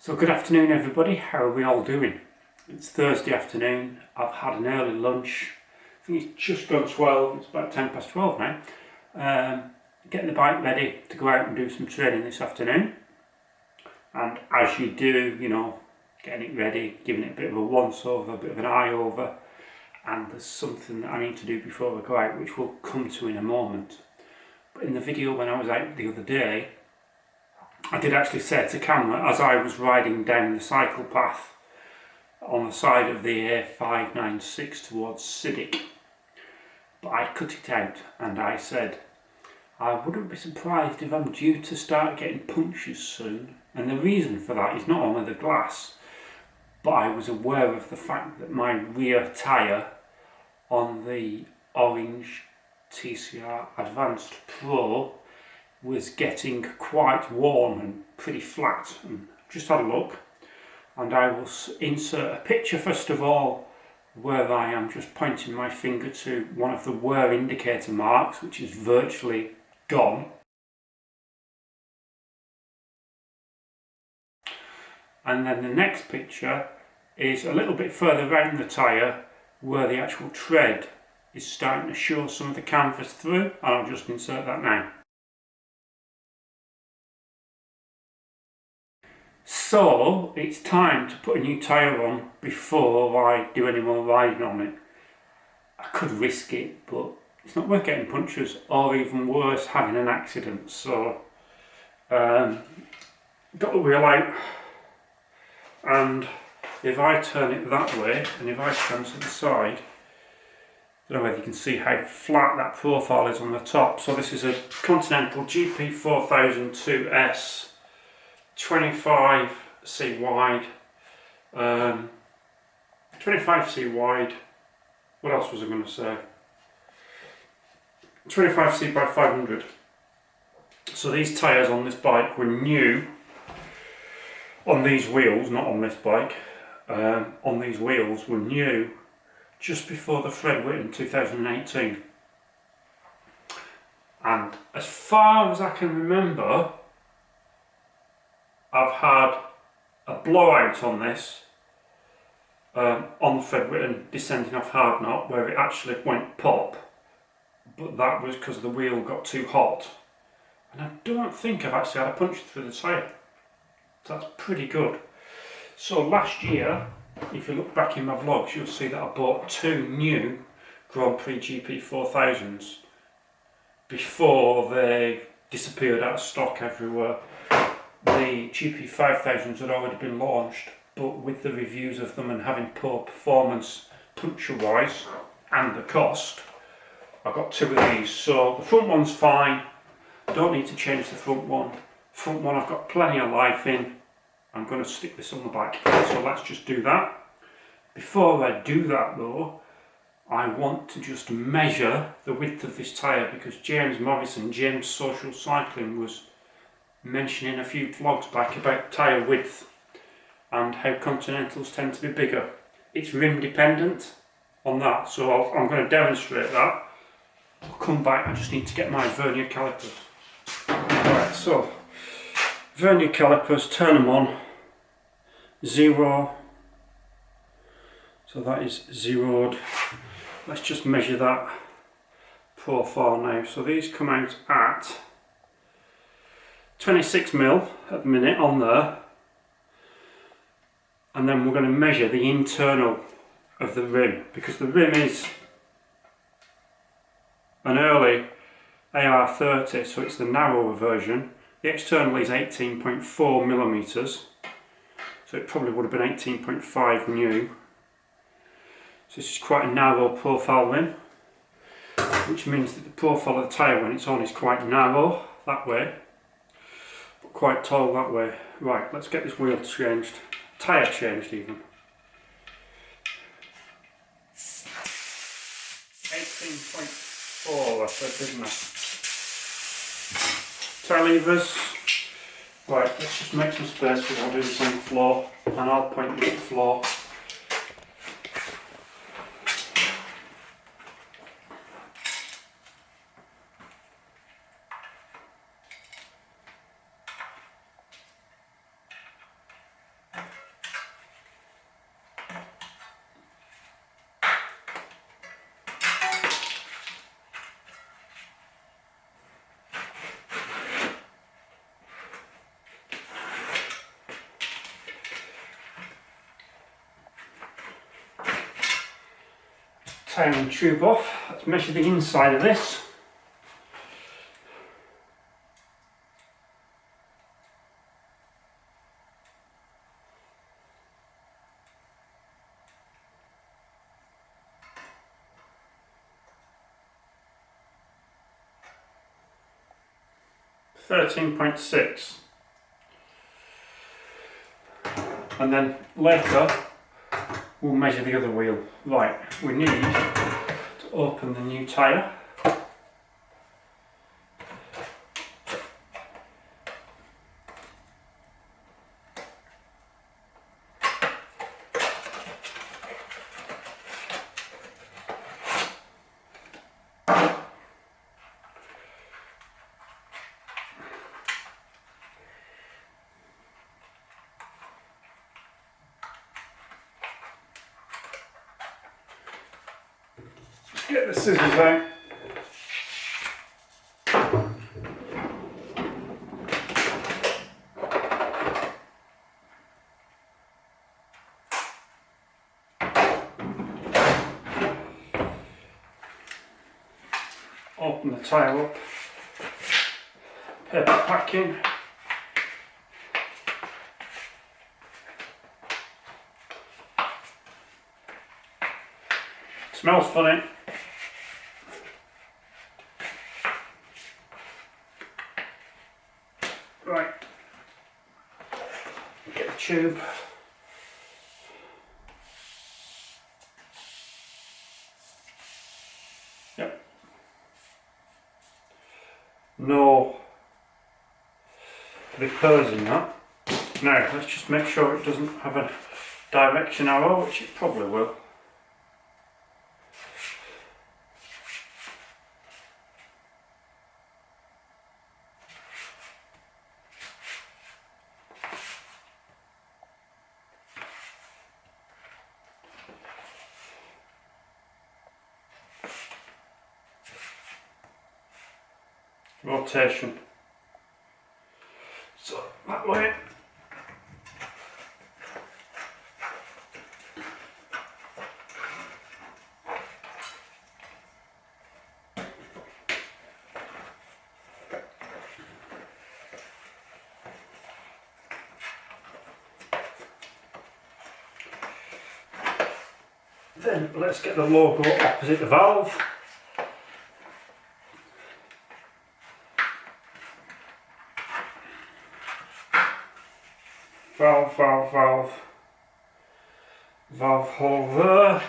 So good afternoon everybody, how are we all doing? It's Thursday afternoon, I've had an early lunch, I think it's just gone 12, it's about 10 past 12 now. Getting the bike ready to go out and do some training this afternoon. And as you do, getting it ready, giving it a bit of a once over, a bit of an eye over. And there's something that I need to do before I go out, which we'll come to in a moment. But in the video when I was out the other day, I did actually set a camera as I was riding down the cycle path on the side of the A596 towards Siddick. But I cut it out and I said, I wouldn't be surprised if I'm due to start getting punctures soon. And the reason for that is not only the glass, but I was aware of the fact that my rear tyre on the orange TCR Advanced Pro was getting quite worn and pretty flat. And just had a look, and I will insert a picture first of all where I am just pointing my finger to one of the wear indicator marks, which is virtually gone. And then the next picture is a little bit further around the tyre where the actual tread is starting to show some of the canvas through, and I'll just insert that now. So it's time to put a new tyre on before I do any more riding on it. I could risk it, but it's not worth getting punctures, or even worse, having an accident. So got the wheel out, and if I turn it that way and if I stand to the side, I don't know whether you can see how flat that profile is on the top. So this is a Continental GP4002S 25C wide, 25C wide, what else was I going to say, 25C by 500. So these tyres on this bike were new, on these wheels, not on this bike, on these wheels were new just before the Fred Whitten 2018. And as far as I can remember, I've had a blowout on this, on the Fred Whitten descending off hard knot, where it actually went pop, but that was because the wheel got too hot. And I don't think I've actually had a puncture through the tyre. That's pretty good. So last year, if you look back in my vlogs, you'll see that I bought two new Grand Prix GP4000s before they disappeared out of stock everywhere. The GP5000s had already been launched, but with the reviews of them and having poor performance puncture wise and the cost, I got two of these. So the front one's fine, don't need to change the front one. Front one I've got plenty of life in. I'm going to stick this on the back, so let's just do that. Before I do that though, I want to just measure the width of this tyre, because James Morrison, James Social Cycling, was mentioning a few vlogs back about tyre width and how Continentals tend to be bigger. It's rim dependent on that, so I'm going to demonstrate that. I'll come back, I just need to get my vernier calipers. Right, so vernier calipers, turn them on, 0, so that is zeroed. Let's just measure that profile now. So these come out at 26mm at the minute on there, and then we're going to measure the internal of the rim, because the rim is an early AR30, so it's the narrower version. The external is 18.4mm, so it probably would have been 18.5 new. So this is quite a narrow profile rim, which means that the profile of the tyre when it's on is quite narrow that way, but quite tall that way. Right, let's get this wheel changed, tyre changed even. 18.4 I said, didn't I? Tyre levers. Right, let's just make some space because I'll do this on the floor, and I'll point this at the floor. tiring tube off. Let's measure the inside of this. .6, and then later we'll measure the other wheel. Right, we need to open the new tyre. Get the scissors out. Open the tyre up. Paper packing. Smells funny. Right, get the tube. Yep. No repairs in that. Now let's just make sure it doesn't have a direction arrow, which it probably will. Rotation. So that way. Then let's get the logo opposite the valve. Valve, valve, valve. Valve hole there.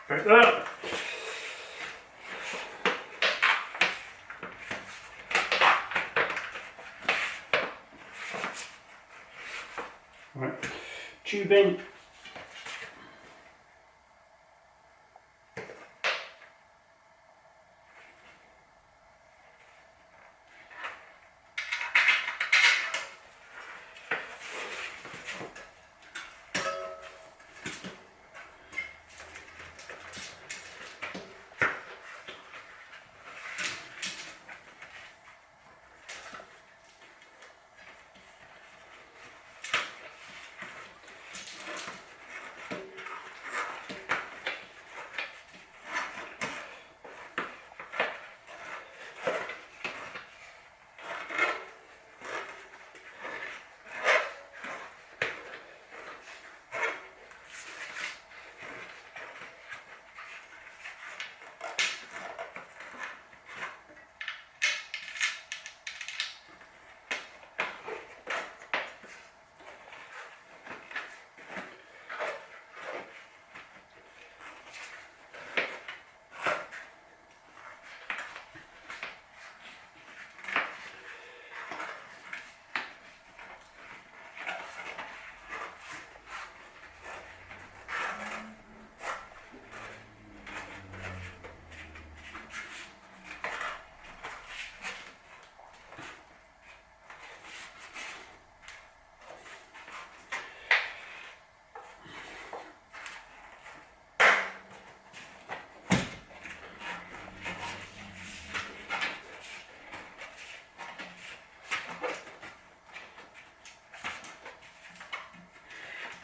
Right there. Right. Tube in.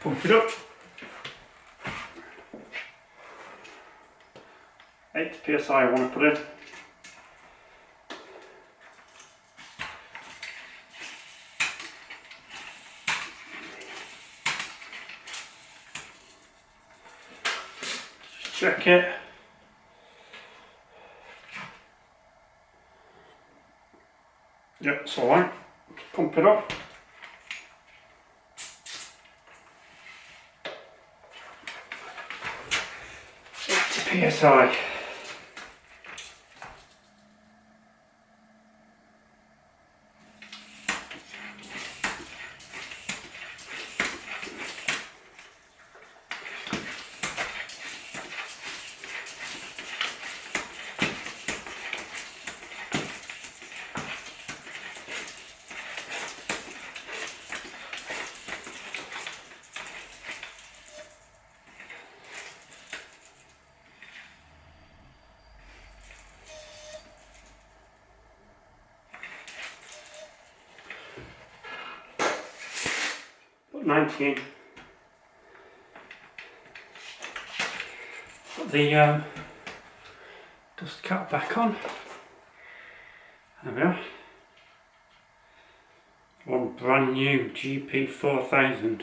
Pump it up. 8 psi I want to put in. Just check it. Yep, it's alright. Pump it up. 80 psi. Put 19. Put the dust cap back on. There we are. One brand new GP4000.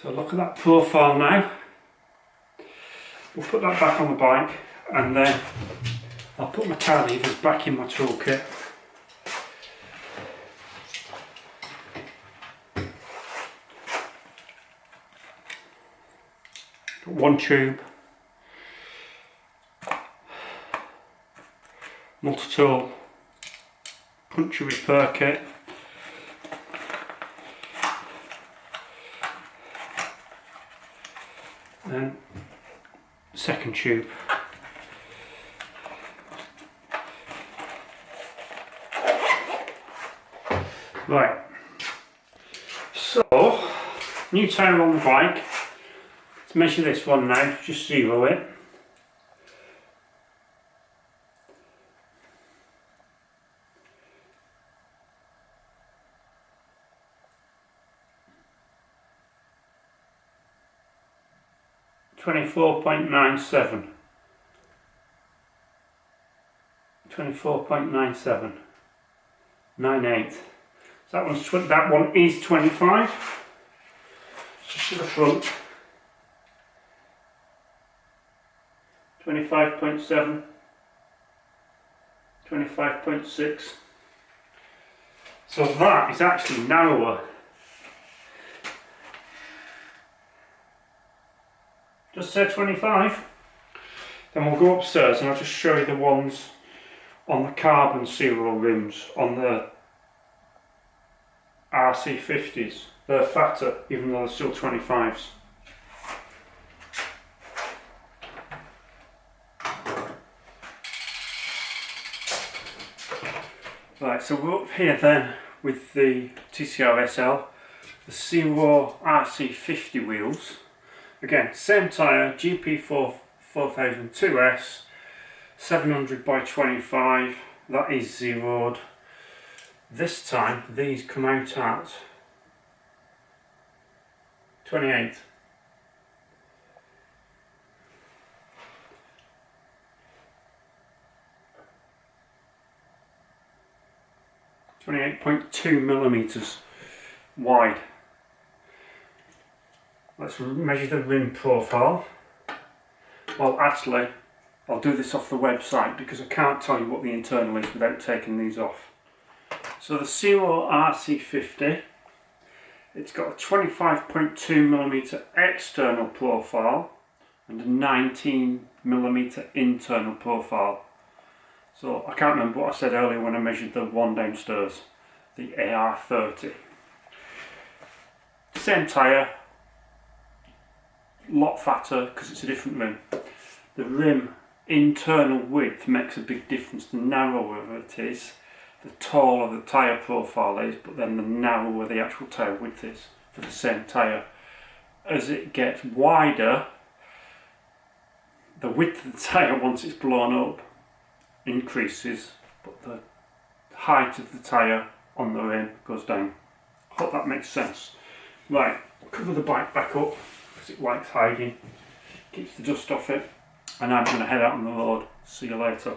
So look at that profile now. We'll put that back on the bike and then I'll put my tail levers back in my toolkit. Got one tube, multi-tool, puncture repair kit, then second tube. Right, so new tyre on the bike. Let's measure this one now, just zero it. .97. 24.97. 98. So that one is 25. Just to the front. 25.7. 25.6. So that is actually narrower. Just say 25. Then we'll go upstairs and I'll just show you the ones on the carbon zero rims on the RC50s. They're fatter even though they're still 25s. Right, so we're up here then with the TCR SL, the Zero RC50 wheels. Again, same tyre, GP4002S, 700 by 25, that is zeroed. This time, these come out at 28. .2 millimeters wide. Let's measure the rim profile. Well, actually, I'll do this off the website because I can't tell you what the internal is without taking these off. So the Zero RC50, it's got a 25.2 millimeter external profile and a 19 millimeter internal profile. So I can't remember what I said earlier when I measured the one downstairs, the AR30. Same tyre, lot fatter because it's a different rim. The rim internal width makes a big difference. The narrower it is, the taller the tyre profile is, but then the narrower the actual tyre width is for the same tyre. As it gets wider, the width of the tyre once it's blown up increases, but the height of the tyre on the rim goes down. Hope that makes sense. Right, cover the bike back up because it likes hiding, keeps the dust off it, and I'm going to head out on the road. See you later.